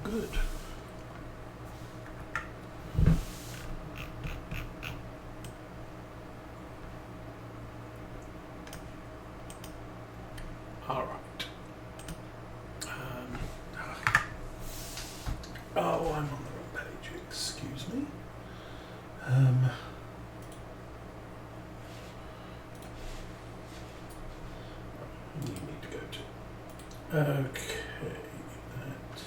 good. All right. Oh, I'm on the wrong page. Excuse me. You need to go to. Okay. That.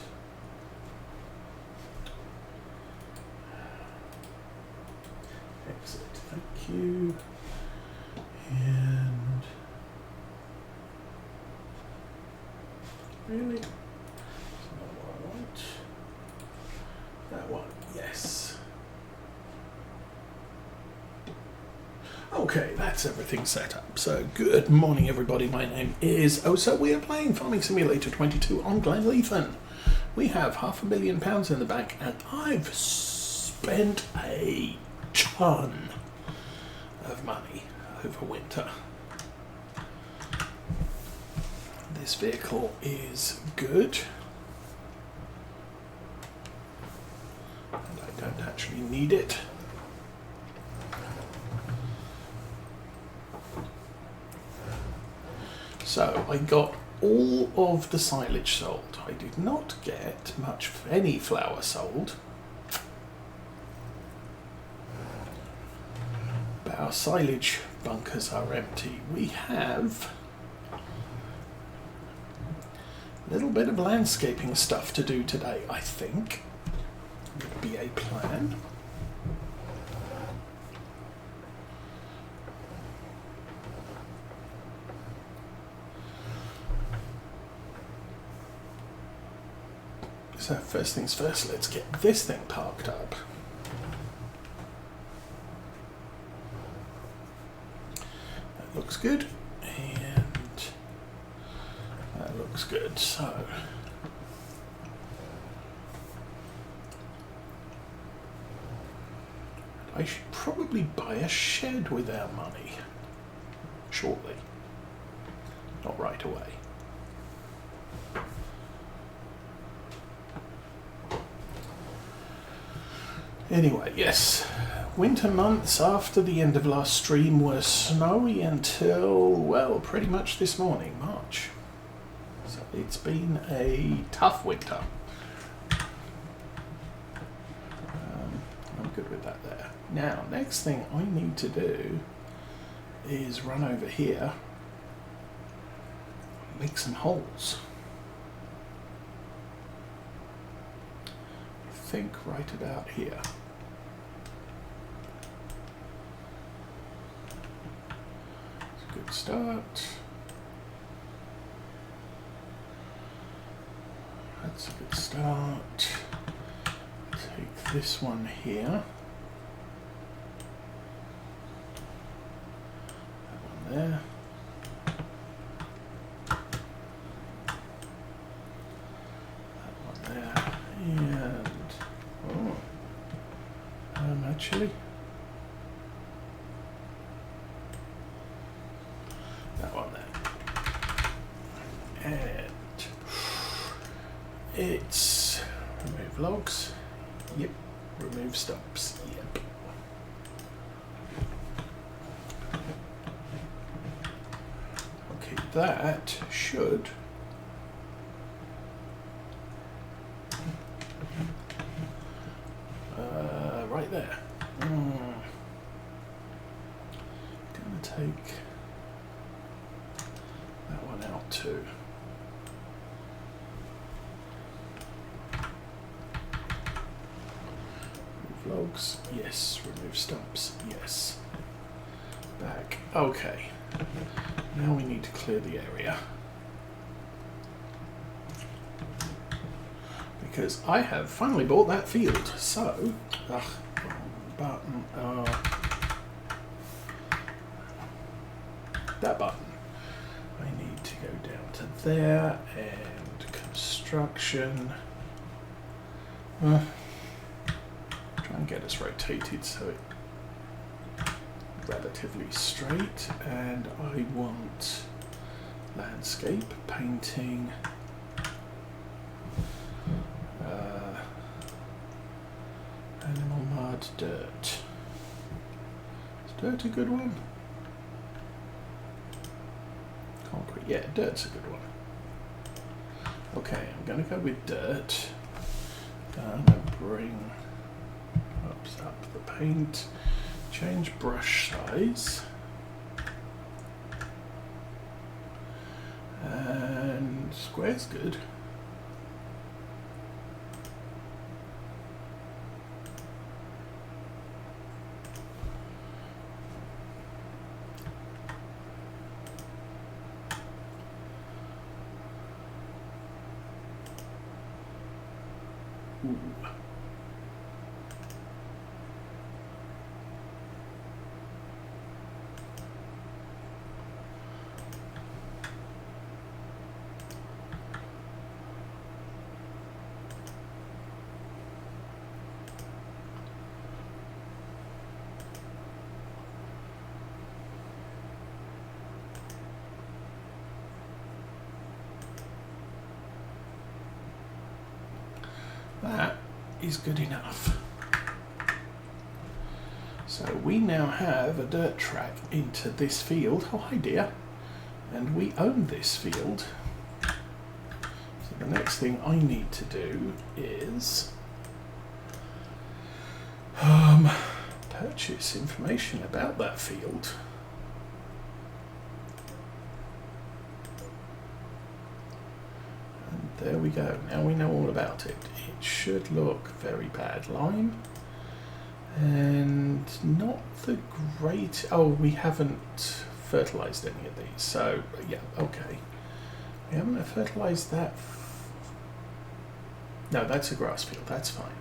Exit. Thank you. And really, that's not what I want. That one, yes. Okay, that's everything set up. So, good morning, everybody. My name is. So we are playing Farming Simulator 22 on Glenleathann. We have £500,000 in the bank, and I've spent a ton of money over winter. This vehicle is good, and I don't actually need it. So I got all of the silage sold. I did not get much of any flour sold. But our silage bunkers are empty. We have a little bit of landscaping stuff to do today, I think. Would be a plan. So first things first, let's get this thing parked up. That looks good, and that looks good. So I should probably buy a shed with our money shortly, not right away. Anyway, yes, winter months after the end of last stream were snowy until, well, pretty much this morning, March. So it's been a tough winter. I'm good with that there. Now, next thing I need to do is run over here, make some holes. I think right about here. Good start. That's a good start. Take this one here. That one there. That one there. And actually. That one there. And it's remove logs. Yep. Remove stumps. Yep. Okay, that should right there. Gonna take that one out too. Remove logs, yes. Remove stumps, yes. Back, okay. Now we need to clear the area. Because I have finally bought that field, so, wrong button, that button. I need to go down to there, and construction. Try and get us rotated so it's relatively straight, and I want landscape, painting, about dirt? Is dirt a good one? Concrete, yeah, dirt's a good one. Okay, I'm going to go with dirt. Going to bring up the paint, change brush size, and square's good. Ooh. That is good enough. So we now have a dirt track into this field. Oh, hi dear. And we own this field. So the next thing I need to do is purchase information about that field. And there we go. Now we know all about it. It should look very bad. Lime. And not the great... Oh, we haven't fertilized any of these. So, yeah, okay. We haven't fertilized that. No, that's a grass field. That's fine.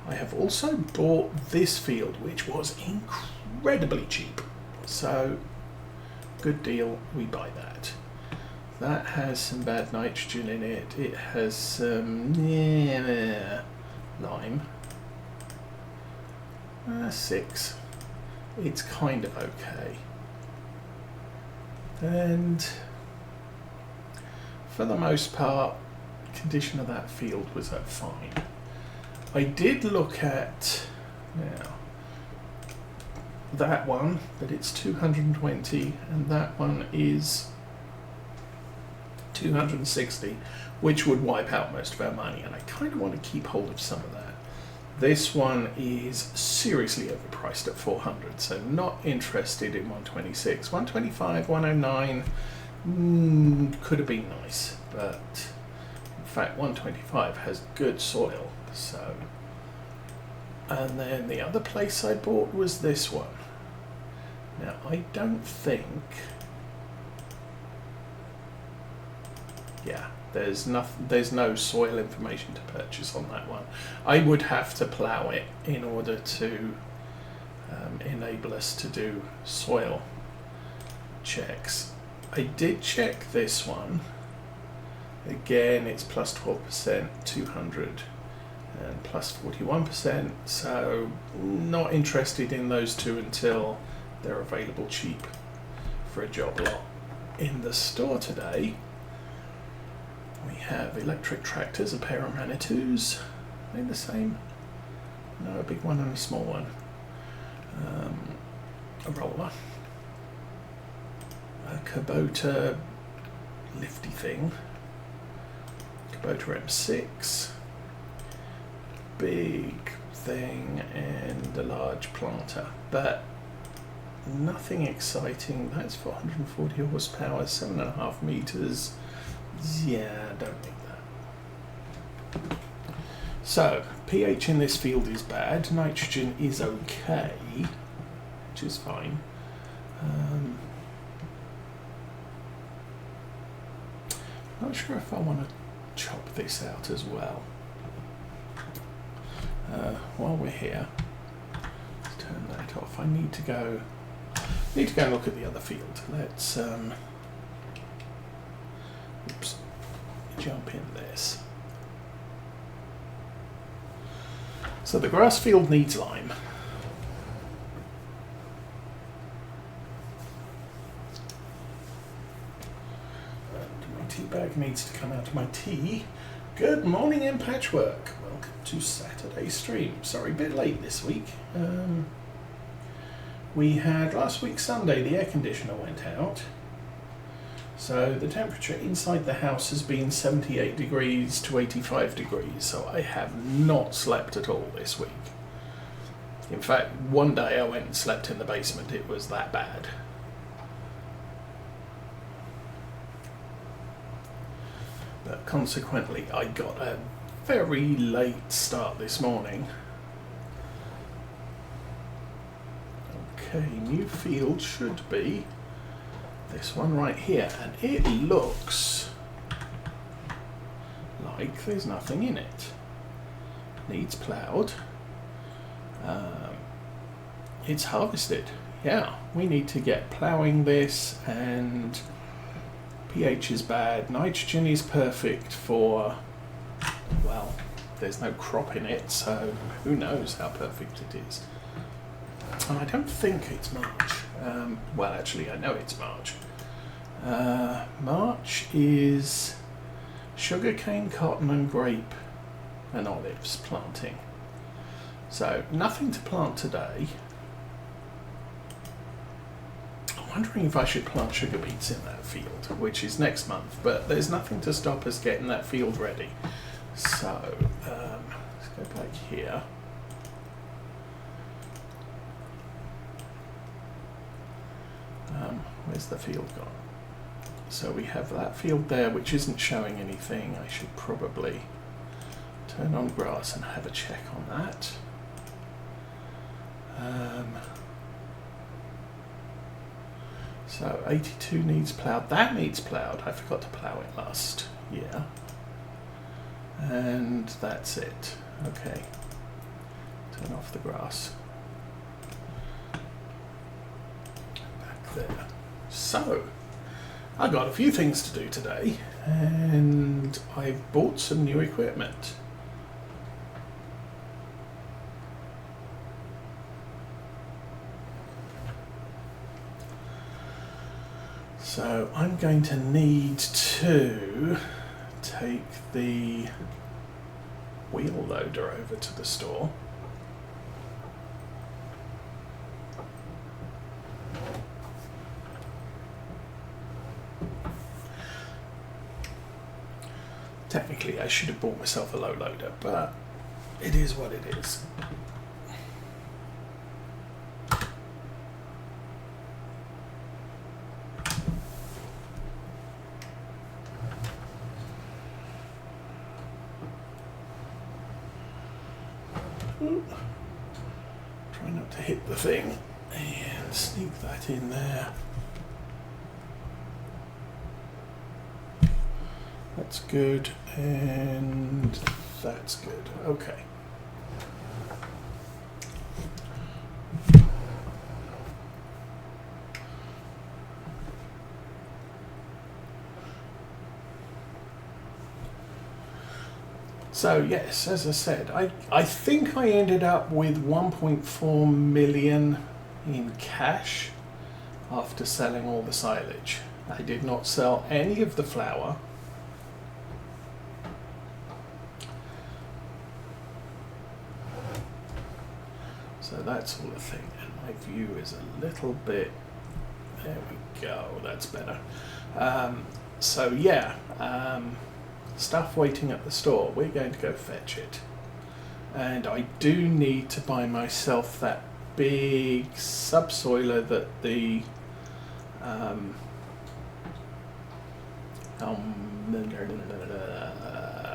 I have also bought this field, which was incredibly cheap. So, good deal. We buy that. That has some bad nitrogen in it. It has some lime. 6. It's kind of okay. And for the most part, condition of that field was fine. I did look at that one, but it's 220, and that one is 260, which would wipe out most of our money, and I kind of want to keep hold of some of that. This one is seriously overpriced at 400, so not interested in 126. 125, 109 could have been nice, but in fact 125 has good soil. So, and then the other place I bought was this one. Now I don't think, yeah, there's no soil information to purchase on that one. I would have to plough it in order to enable us to do soil checks. I did check this one. Again, it's plus 12%, 200, and plus 41%. So not interested in those two until they're available cheap for a job lot. In the store today, we have electric tractors, a pair of Manitous. Are they the same? No, a big one and a small one. A roller. A Kubota lifty thing. Kubota M6. Big thing and a large planter. But nothing exciting. That's 440 horsepower, 7.5 meters. Yeah, I don't need that. So, pH in this field is bad. Nitrogen is okay, which is fine. Not sure if I want to chop this out as well. While we're here, let's turn that off. I need to go and look at the other field. Let's jump in this. So the grass field needs lime. And my tea bag needs to come out of my tea. Good morning in Patchwork. Welcome to Saturday stream. Sorry, a bit late this week. We had last week Sunday the air conditioner went out. So the temperature inside the house has been 78 degrees to 85 degrees. So I have not slept at all this week. In fact, one day I went and slept in the basement. It was that bad. But consequently, I got a very late start this morning. Okay, new field should be this one right here, and it looks like there's nothing in it. Needs ploughed. It's harvested. Yeah, we need to get ploughing this, and pH is bad. Nitrogen is perfect for, well, there's no crop in it, so who knows how perfect it is. And I don't think it's March. Well, actually, I know it's March. March is sugarcane, cotton and grape and olives planting. So nothing to plant today. I'm wondering if I should plant sugar beets in that field, which is next month, but there's nothing to stop us getting that field ready. So let's go back here. Where's the field gone? So we have that field there which isn't showing anything. I should probably turn on grass and have a check on that. So 82 needs ploughed. That needs ploughed. I forgot to plough it last year. And that's it. Okay. Turn off the grass. Back there. So, I got a few things to do today, and I've bought some new equipment. So I'm going to need to take the wheel loader over to the store. Technically I should have bought myself a low loader, but it is what it is. Try not to hit the thing and sneak that in there. That's good, and that's good. Okay. So yes, as I said, I think I ended up with 1.4 million in cash after selling all the silage. I did not sell any of the flour. So that's all the thing, and my view is a little bit, there we go, that's better. So yeah, stuff waiting at the store, we're going to go fetch it. And I do need to buy myself that big subsoiler that the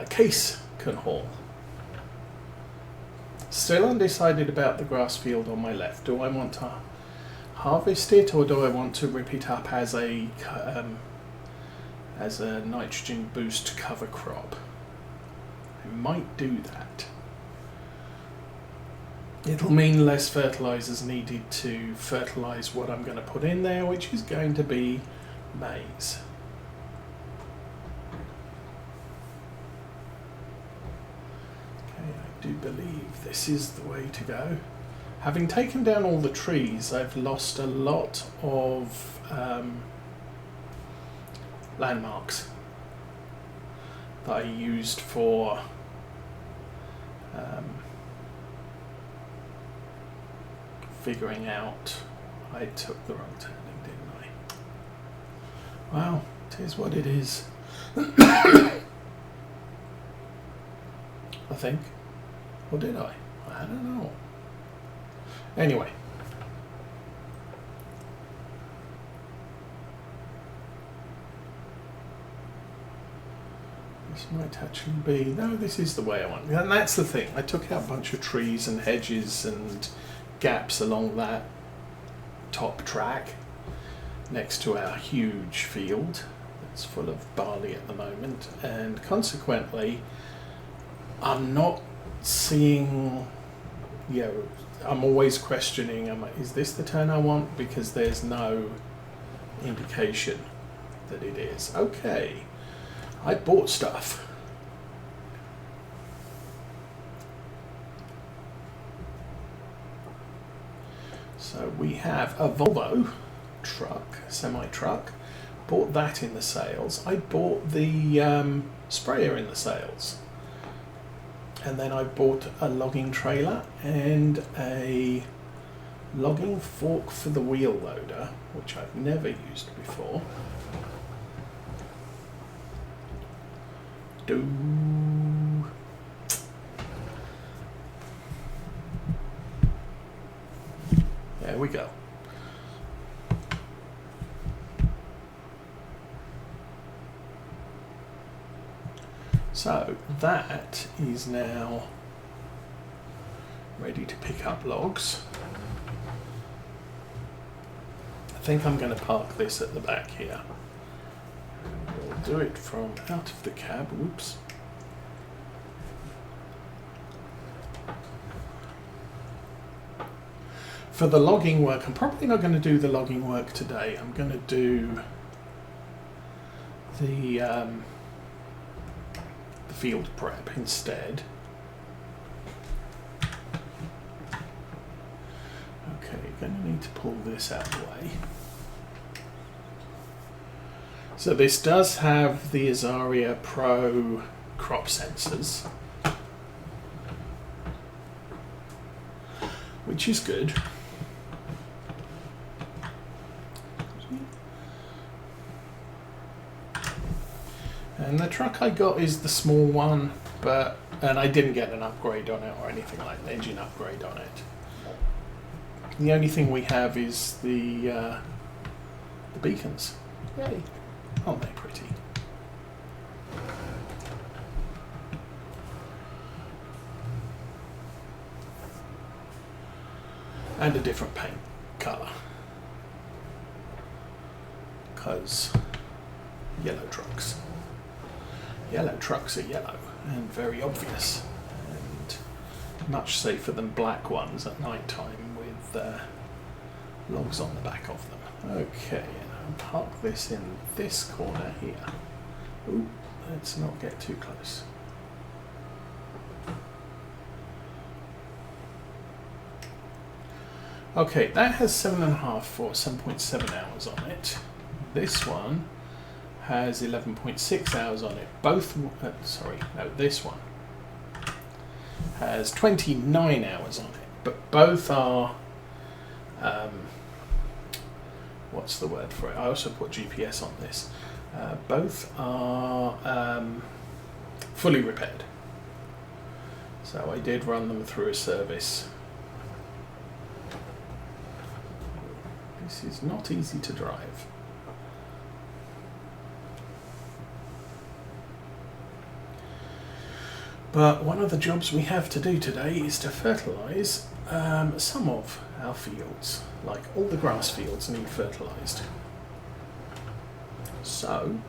case can haul. Still undecided about the grass field on my left. Do I want to harvest it, or do I want to rip it up as a nitrogen boost cover crop? I might do that. It'll mean less fertilizers needed to fertilize what I'm going to put in there, which is going to be maize. I do believe this is the way to go. Having taken down all the trees, I've lost a lot of landmarks. that I used for figuring out I took the wrong turning, didn't I? Well, it is what it is. I think. Or did I? I don't know. Anyway. This might actually be... No, this is the way I want. And that's the thing. I took out a bunch of trees and hedges and gaps along that top track next to our huge field that's full of barley at the moment, and consequently I'm not seeing, you know, I'm always questioning, is this the turn I want? Because there's no indication that it is. Okay, I bought stuff. So we have a Volvo truck, semi-truck. Bought that in the sales. I bought the sprayer in the sales. And then I bought a logging trailer and a logging fork for the wheel loader, which I've never used before. There we go. So that is now ready to pick up logs. I think I'm going to park this at the back here. We'll do it from out of the cab. Whoops. For the logging work, I'm probably not going to do the logging work today. I'm going to do the field prep instead. Okay, going to need to pull this out of the way. So this does have the Azaria Pro crop sensors, which is good. And the truck I got is the small one, and I didn't get an upgrade on it or anything like an engine upgrade on it. The only thing we have is the beacons. Yay! Aren't they pretty? And a different paint colour, because yellow trucks. Yellow trucks are yellow and very obvious, and much safer than black ones at night time with logs on the back of them. Okay, and I'll park this in this corner here. Ooh, let's not get too close. Okay, that has 7.5 or 7.7 hours on it. This one has 11.6 hours on it. Both, this one has 29 hours on it, but both are, what's the word for it? I also put GPS on this. Both are fully repaired. So I did run them through a service. This is not easy to drive. But one of the jobs we have to do today is to fertilise some of our fields. Like all the grass fields need fertilised. So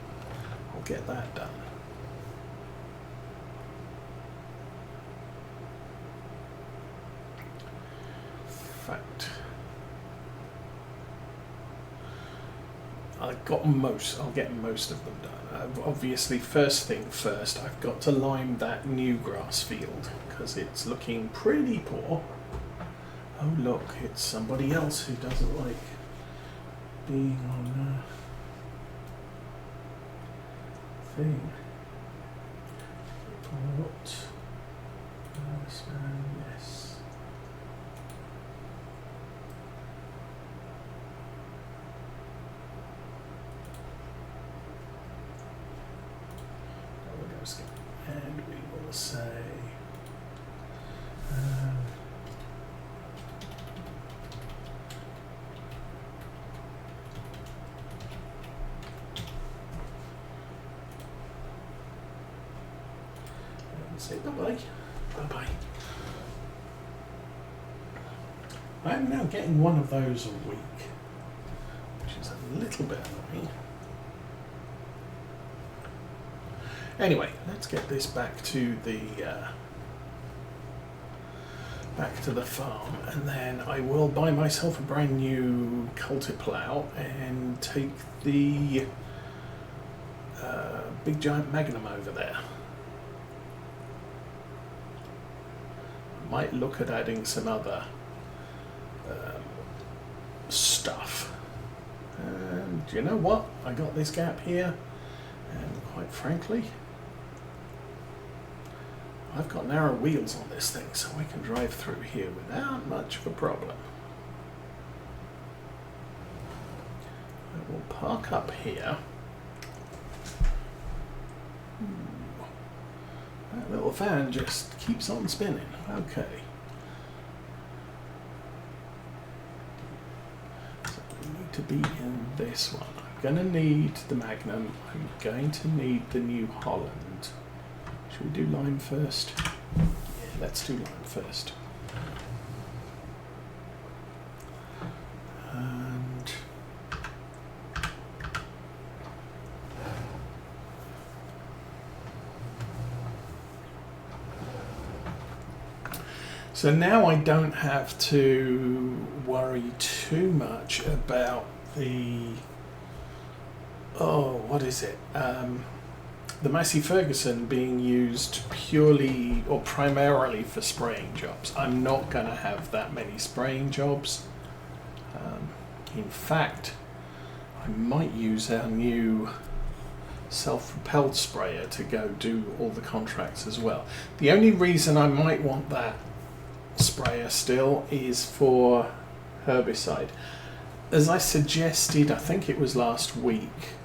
I'll get that done. In fact, I'll get most of them done. Obviously, first thing first, I've got to lime that new grass field because it's looking pretty poor. Oh look, it's somebody else who doesn't like being on thing. Port. Yes. And we will say say bye-bye. Bye-bye. I'm now getting one of those a week, which is a little bit annoying. Anyway, let's get this back to the farm, and then I will buy myself a brand new Cultiplow and take the big giant Magnum over there. I might look at adding some other stuff. And you know what? I got this gap here, and quite frankly, I've got narrow wheels on this thing, so I can drive through here without much of a problem. I will park up here. That little fan just keeps on spinning. Okay. So we need to be in this one. I'm going to need the Magnum. I'm going to need the New Holland. Should we do lime first? Yeah, let's do lime first. And so now I don't have to worry too much about the, what is it? The Massey Ferguson being used purely or primarily for spraying jobs. I'm not going to have that many spraying jobs. In fact, I might use our new self-propelled sprayer to go do all the contracts as well. The only reason I might want that sprayer still is for herbicide. As I suggested, I think it was last week,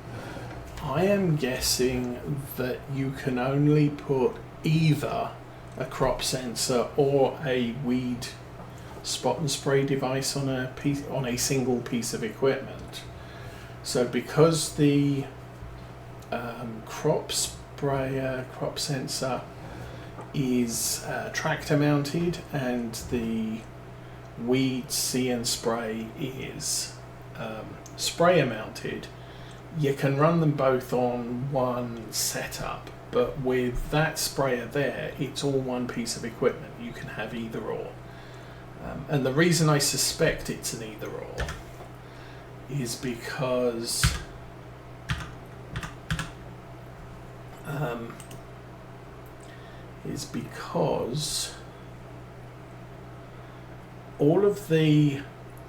I am guessing that you can only put either a crop sensor or a weed spot and spray device on a single piece of equipment. So because the crop sensor is tractor mounted and the weed see and spray is sprayer mounted, you can run them both on one setup, but with that sprayer there, it's all one piece of equipment. You can have either or. And the reason I suspect it's an either or is because all of the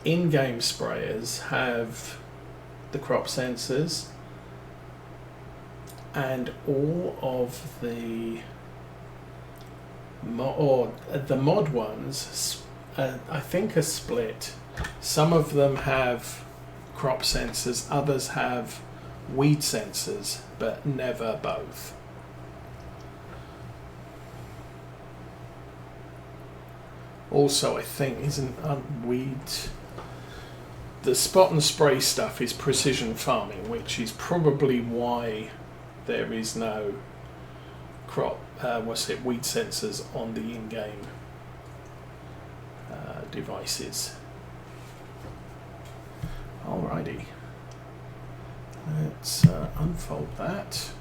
in-game sprayers have the crop sensors, and all of the mod ones I think are split. Some of them have crop sensors, others have weed sensors, but never both. Also, I think the spot and spray stuff is precision farming, which is probably why there is no weed sensors on the in-game devices. Alrighty, let's unfold that.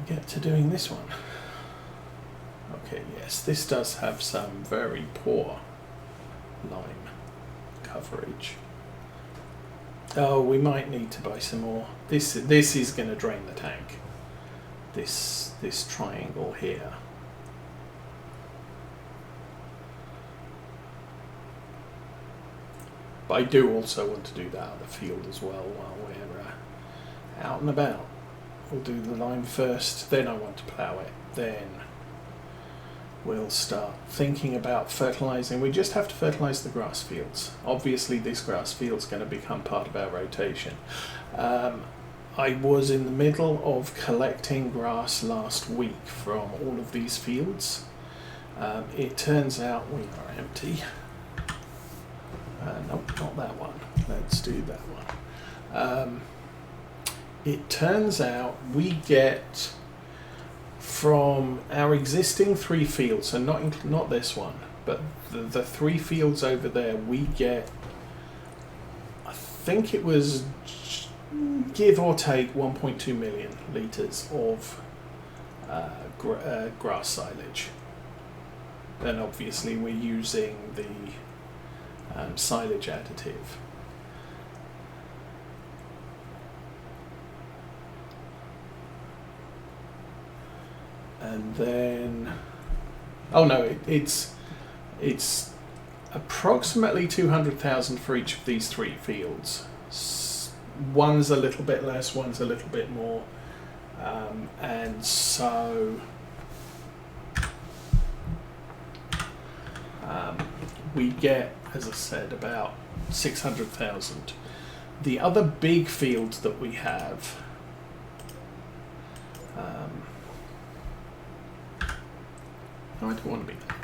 Get to doing this one. Okay, yes, this does have some very poor lime coverage. Oh, we might need to buy some more. This is going to drain the tank. This triangle here. But I do also want to do that other field as well while we're out and about. We'll do the lime first, then I want to plough it, then we'll start thinking about fertilising. We just have to fertilise the grass fields. Obviously this grass field's going to become part of our rotation. I was in the middle of collecting grass last week from all of these fields. It turns out we are empty. Nope, not that one. Let's do that one. It turns out we get from our existing 3 fields, so not this one, but the 3 fields over there, we get, I think it was give or take 1.2 million litres of grass silage. And obviously we're using the silage additive. And then, oh no, it's approximately 200,000 for each of these 3 fields. One's a little bit less, one's a little bit more, and so we get, as I said, about 600,000. The other big field that we have, no, I don't want to be there.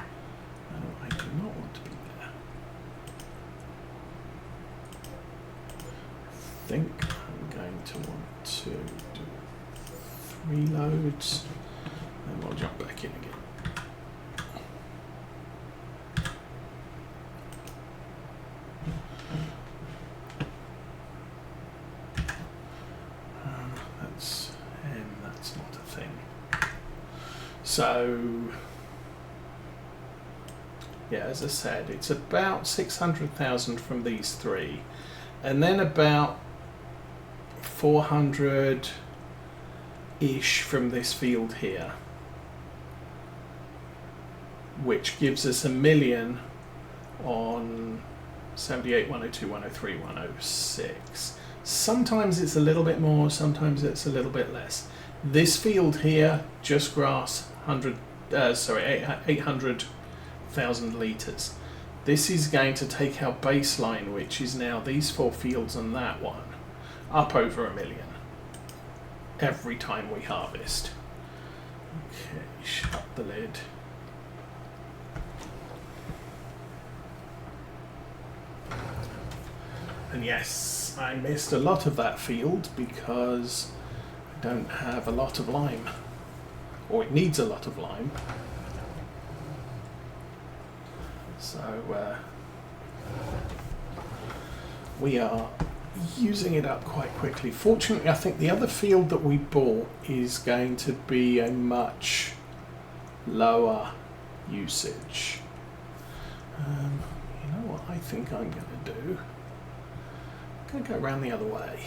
No, I do not want to be there. I think I'm going to want to do 3 loads, and we'll jump back in again. That's not a thing. So yeah, as I said, it's about 600,000 from these 3, and then about 400-ish from this field here, which gives us 1 million on 78, 102, 103, 106. Sometimes it's a little bit more, sometimes it's a little bit less. This field here, just grass, 800,000 litres. This is going to take our baseline, which is now these 4 fields and that one, up over 1 million every time we harvest. Okay, shut the lid. And yes, I missed a lot of that field because I don't have a lot of lime, or it needs a lot of lime. So we are using it up quite quickly. Fortunately, I think the other field that we bought is going to be a much lower usage. You know what I think I'm going to do? I'm going to go around the other way.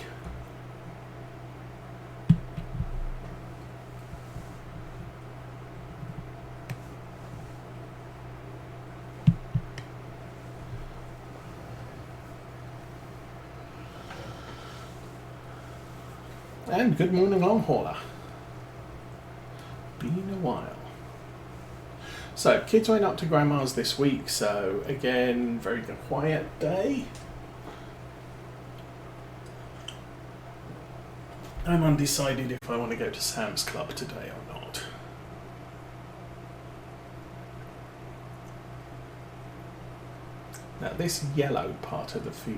And good morning, long hauler. Been a while. So, kids went up to Grandma's this week, so again, very quiet day. I'm undecided if I want to go to Sam's Club today or not. Now, this yellow part of the field